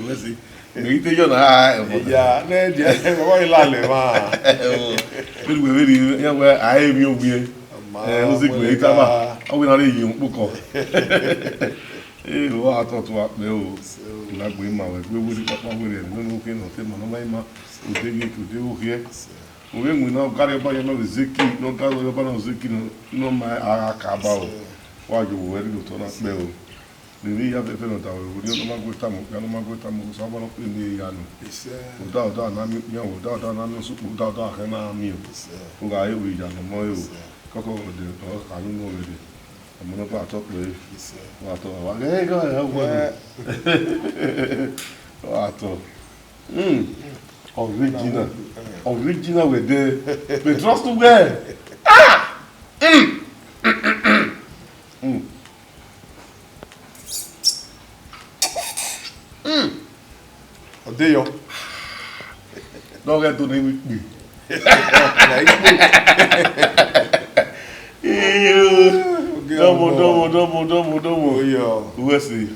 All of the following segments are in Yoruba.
Wesi. Ngite yo na ya na je mo ila le ma we ya we ai mi ogbe o si gbe ita ba o we na le yin puko o ato to ape o la gbe ma we wo si papa we re no ke no te ma ma o de ge ku de o rie o we mu na gare ba ya no zeki no gare ba na zeki no ma aka ba o wa ju we ri to na pe o Nini ya pepe no tawe, uri no magweta mo, sabo no pende ya no. Uda na mi ya uda na no su uda na mi o. Uga ye uri ja no mo yo. Koko de o ka no no we. Mo no pa to pe. Wa to wa ge go ya wo. Wa to. Original we de. We trust to where. Odeyo. Don't get to name with me. Domo. Oyo. Who say?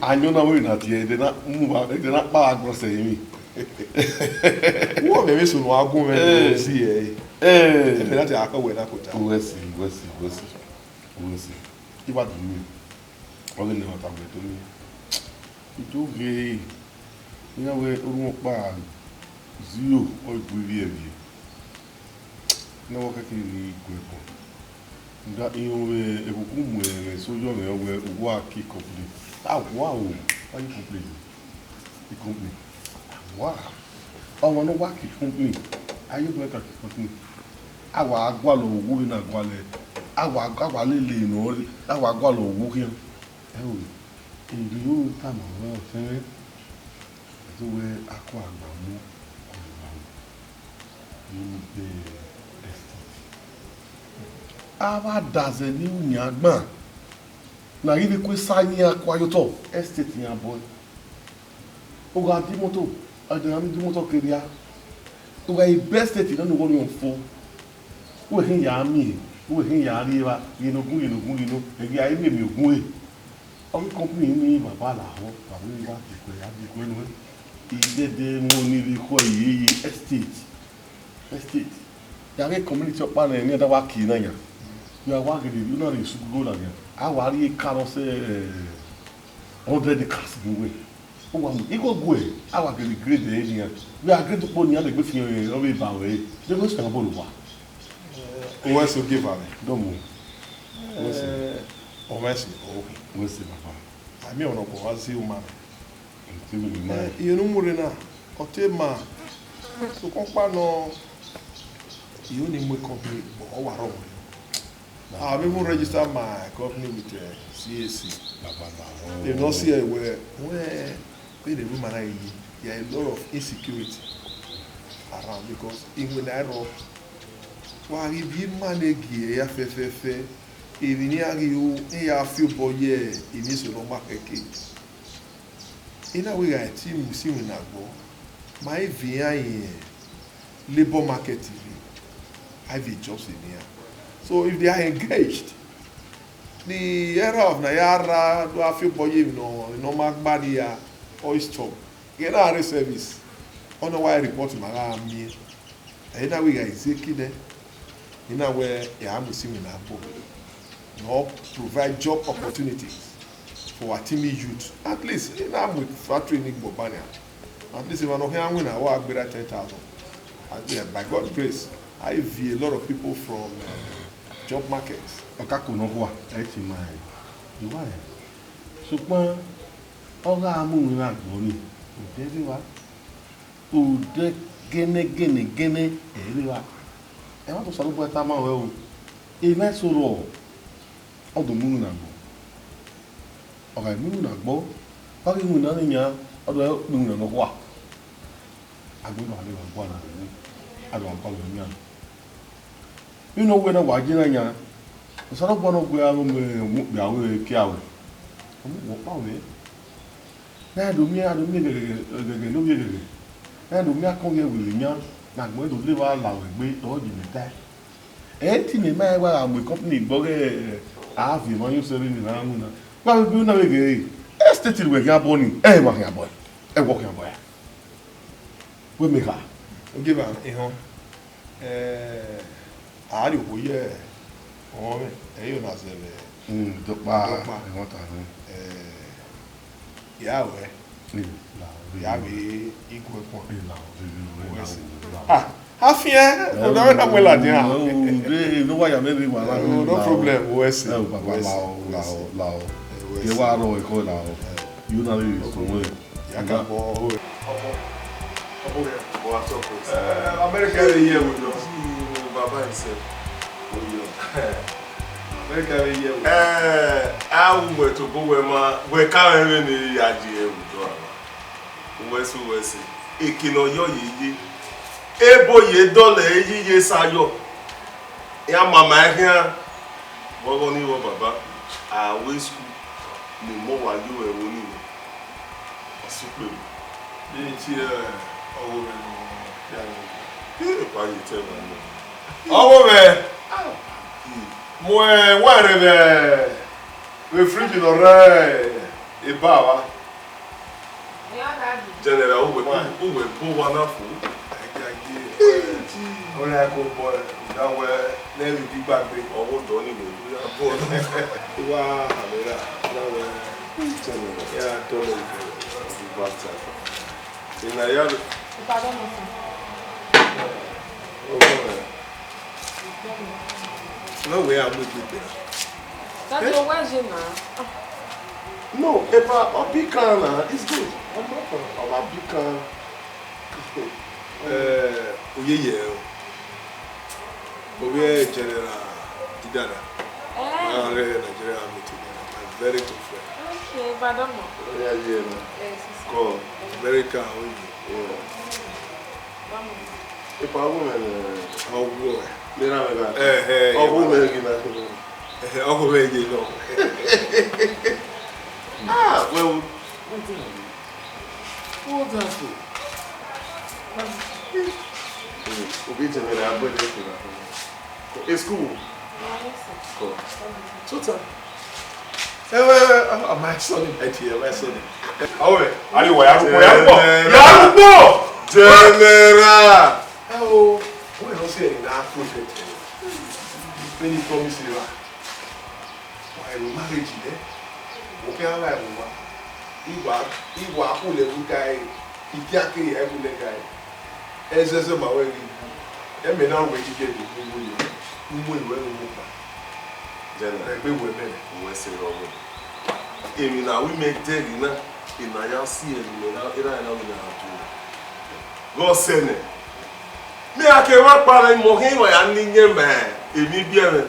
I know now we not here. They not move out. They not power across me. Wo me me sunu agun me si e. Me láti akawe na kota. Who say? Iba do me. Only never talk to me. It okay. You know where we pa zero or gbe vie. Na wo keke ni gbe. Nda iwe ekuku mu e sojo me we wo kick up the. Ah wow. Why you complain? You complain. Wow. Oh no work complain. Are you going to complain? Awa agwa lo owo na agwa le. Agwa lele no. Awa agwa lo owo kian. Ewo. Ibi yo ta mo wa fe. To where akwa agba mu in the estate. Aba daze ni unyagba. Na ibi kwe sani akwa yoto estate ni aboy. Oga di moto, adena mi di moto keria. Oga I best estate no go yon fo. We hin ya mi, we hin ya riwa, yenogun, egi ayi mi ogun e. Orí company ni bàbá la ho, bàbá ni wa ti pe ya di ko nu. Idede mo ni ri ko yi estate. Ya ke community opa na ni da wa ki na ya. You are working, you know the school go na ya. A wa ri karo se 100 cars we. O wa mo iko go e, a wa ke grade e ni ya. We are grade po ni ya le gbe fi o be ba we. De go se kan bo lo wa. O wa so give am. Don mo. O mercy. Mo se papa. Ami ono ko wa si owman. Nti Iye no mure na o te ma so kon pa no you need my company or wrong. I've even registered my company with CAC. They don't see where the woman are, there are a lot of insecurity around because in I know why if you manage ya fefe even you ya feel boy in this no market. In a way I team see when I go my VI labor market I have jobs in here. So if they are engaged, the era of Nayara, do I feel boy, no magbadia or his job. Get out of service. On the why report to my me. And now we are exactly there. In a way, I am seeing in our book. No provide job opportunities for our teamy youth. At least in I'm with factory in Bobania. At least if I'm not here, I'm going to work better 10,000. And by God's grace, I view a lot of people from job markets. Okako no wa e ti ma e wa e ṣùgbọ́n oga amu na gbo ni o de ri wa o de gene e ri wa e wa to so lo ta ma we o e me sọ̀rọ̀ odo mu na gbo oga mu na gbo pa ki mu na ni yan odo mu na no wa agbo ale wa gbo na ni ado an pa lo ni an you know when I was in Anya, I saw one of where I was carried. What about it? Now, do me, I don't mean the now, do me, I come here with young, not going to live our life with all the time. Anything in my way, I'm with company, but I have him when you're selling in Amuna. Well, you know, estate we here born eh wa here boy eh work here boy we make her give am ari wo ye o e yo na se le dokpa e want am ya we ya we igwe pon afia o da na mwela dia no wa ya me wa la no problem we see papa lao ye wa ro e ko lao you na le so we ya ka bo America here with us. Baba himself. America here with us. I went to go where can't even yaji West. Ekino yo ye. Ebo ye dole ye sayo. Ya mama here. Bogo ni wo baba. I wish ni mo wa you e woni. Asupe. Ni ọwọ́ rẹ̀ mo wà rẹ̀ refrigerator rẹ̀ ìbá wa. General ó wẹ̀ bó wa náà fún. Ó ní àkó bọ̀ ìdáwọ̀ lẹ́yìn gbígbàgbé ọwọ́ tọ́ nílò ìlú àbọ̀ wá àmìlà láwọ̀ general yà tọ́ lẹ́yìn ìgbà tí a fọ́. Ìnáyà no way I'm with you. That's your way, no, if a pecan is good. I'm not a pecan. We general Idada. Nigeria my very good friend. Okay, but I don't know. Yeah. Call America. If a woman, oh boy, ah, well, what's that for? It's cool. Cool. So, my son, my son. Oh, anyway, General. Oh, we don't see any project. When you promise you, why marriage there? Okay, I like one. You are who the guy. He can't carry every guy. As my way, I may not wait to get you. General, we were men who were saying, oh, we make dead in a see and God send it. Me I can work para mo hin wa ya ni nye me emi bia me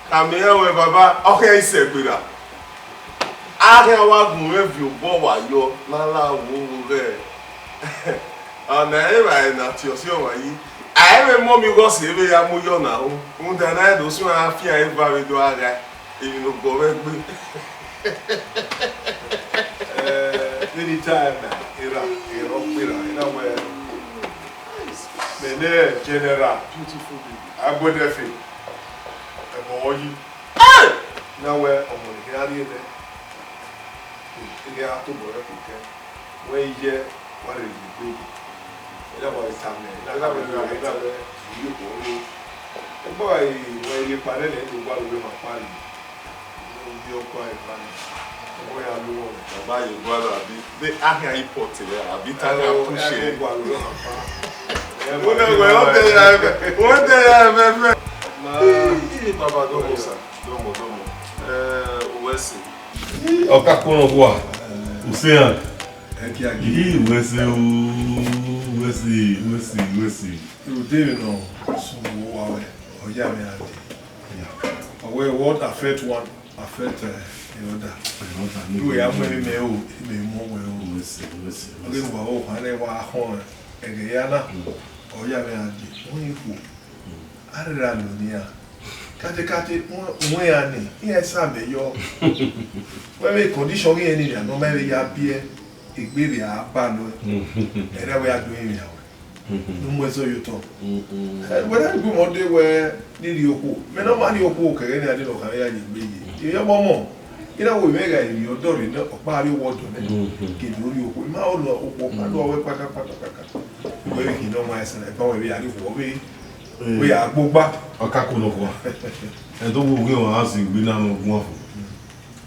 ka me ya we baba o kan se gbera a kan wa gun review bo wa yo la la wo re ana e ba na ti o si o wa yi a me mo mi go se be ya mo yo na o un da na do so a fi a ba we do aga emi no go we gbe anytime era we Mene general, beautiful baby. I go there for you. Now where I'm going to carry it. You have to go there. Where you get what is the baby? That was time. That was you go. The boy, when you parted it, you want to be my family. You will be quiet family. Where are you? Baba, you brother, they are here imported. I be telling you, push it. One day I have Baba, don't sir. Don't West. Oka kono kwa. Usean. Wesi. You didn't know. So, wow. Oh, yeah, man. Yeah. What affect one affect another. You have many more. Wesi. Oh, yeah, man. Arranunia. Kate, Moyani, yes, I'm your. When we condition any, no matter your beer, it may be a band, and we are doing now. No more so you talk. When I go one day where did you go? When no money you walk, and I didn't know how you be. Your mom, ina wo mega yi odo re na opari wodo ne ke lori oko ma o lo oko pa do we pata we ki no ma ese na ba we ya ri wo we ya gbogba Ọ̀kákó lọ kọ́ ẹ̀ tó gbogbo wọn á sì gbé náà wọn fún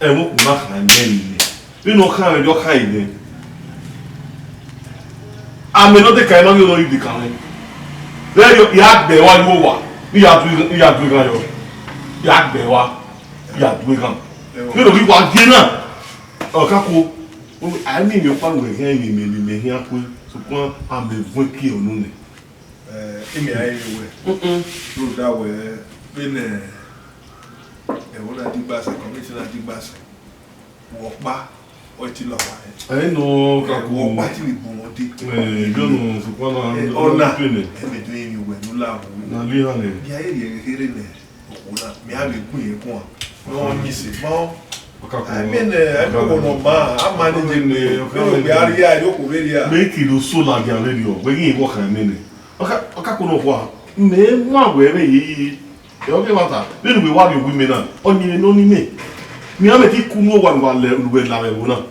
ẹ̀ mú kùn náà kàn jẹ́ ìlẹ̀ nínú ọ̀kan rẹ̀ jọ ká ìlẹ̀ àmì náà tẹ̀ka ẹ̀ náà yóò lọ ìdí kan rẹ̀ lẹ́yìn ìyá àgbẹ̀ wa ni mo wà ní ìyá àdúgbò kan yọ ìyá àgbẹ̀ wa ìyá àdúgbò kan nínú wíwá gé náà Ọ̀kákó àmì ìmọ̀ pàrọ̀ ẹ̀hẹ́ ìmẹ̀lẹ̀mẹ̀ ẹ̀hẹ́ pé ṣùgbọ́n àmì ìfún kí ọ̀nù nì. Imi ayi we. So that we been wona digbase commissioner digbase. Wo pa o ti lo wa. No Ọ̀kákó wo pa ti le bo won de. Yo no ṣùgbọ́n na ona pele. E me do yin we no la wo. Na li han ni. Bi aye ye here ne. Ona mi a be kun ye kun. No nyi se mo. Ọ̀kákó. I mean I don't know ma I manage me. No be area yo ko be area. Make it so like your radio. We give work and money. Ọ̀kákó no kwa. Me nwa we be yi. E o ke mata. Ni we wa bi women na. Onyi no ni me. Mi a me ti ku mo wa wa le we la we wo na.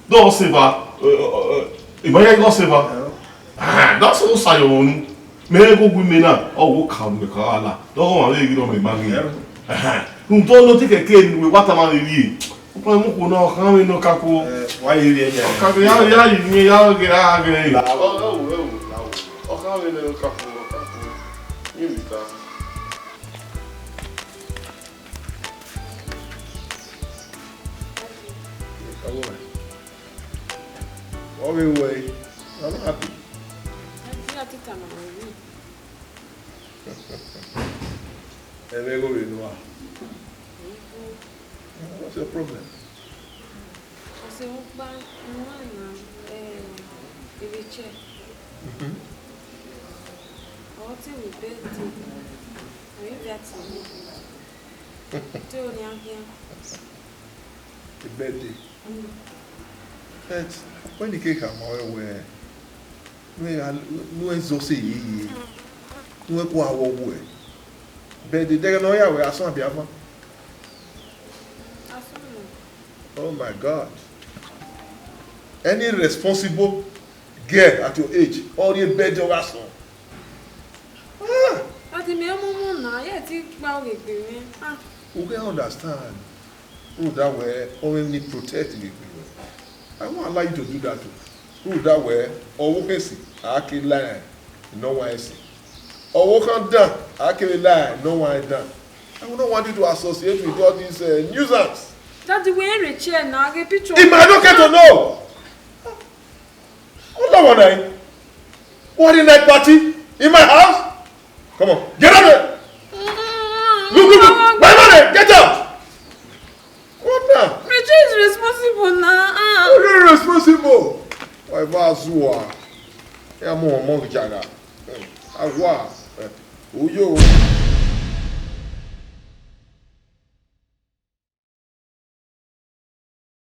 Do seva ìbáyé go seva. Ah, that's all say onu. Me go women na. O wo ka me ka ala. Do wa le gi do me ma gi. Ah. Nto no ti keke ni we wata ma ri. Opa mo ko na kan mi no Ọ̀kákó. Wa ye ri e ya. Ọ̀kákó ya yi ni ya ge ya ge. Ọ̀kákó le Ọ̀kákó. You ta. What we way? I'm happy. What's your problem? The birthday. But when the cake come where no exhausted ye. No go our way. Birthday they no ya we aso abiama. Oh my God. Any responsible girl at your age, all your birthday was on. Who can understand? Who that way only protect me. I won't allow you to do that too. Who that way or who can see? I can lie, no one see. Or who can done? I can lie, no one done. I don't want you to associate with all these nuisance. That's the way I chair now. I get picture. If I don't get to know. What that one I? What in that party? In my house? Come on, get out of there! Look, my money, get out! What now? Richie is responsible now. You're responsible. Why was you? I'm more monkey jaga. Who you?